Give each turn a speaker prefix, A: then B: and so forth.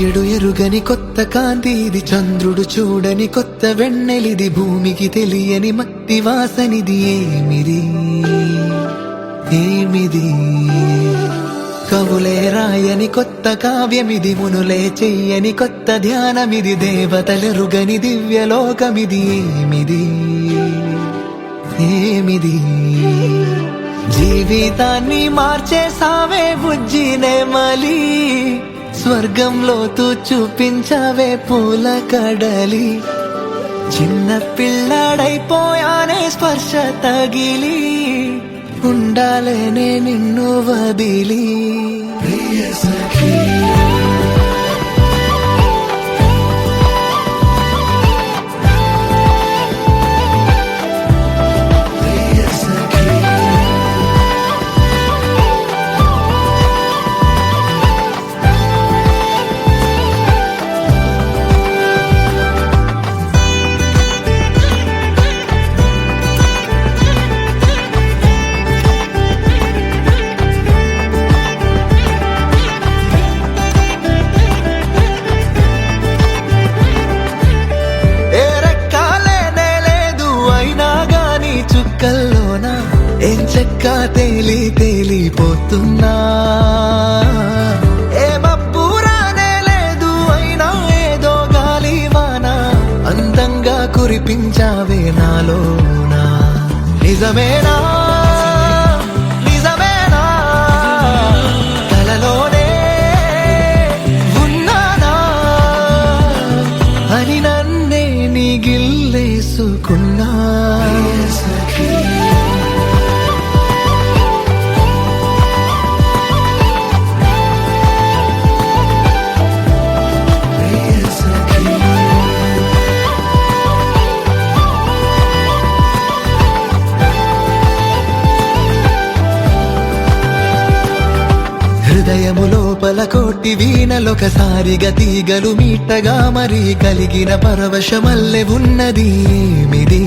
A: సూర్యుడు ఎరుగని కొత్త కాంతి ఇది, చంద్రుడు చూడని కొత్త వెన్నెలిది, భూమికి తెలియని మట్టి వాసనిది. ఏమిది ఏమిది కవులే రాయని కొత్త కావ్యమిది, మునులే చెయ్యని కొత్త ధ్యానమిది, దేవతలెరుగని దివ్యలోకమిది. ఏమిది ఏమిది జీవితాన్ని మార్చేసావే బుజ్జినే మలి, స్వర్గంలో తూ చూపించవే పూల కడలి, చిన్న పిల్లాడైపోయానే స్పర్శ తగిలి, ఉండాలేనే నిన్ను వదిలి. ప్రియ సఖీ కల్లోన ఏం చెక్క తేలి తేలిపోతున్నా, ఏ మబ్బురానే లేదు అయినా ఏదో గాలివాన, అందంగా కురిపించావే నాలోనా. నిజమేనా నిజమేనా కలలోనే ఉన్నానా అని నన్నే నీ గిల్లేసుకున్నా. హృదయము లోపల కోటి వీణలొకసారిగా తీగలు మీటగా మరి కలిగిన పరవశమల్లె ఉన్నది. ఏమిది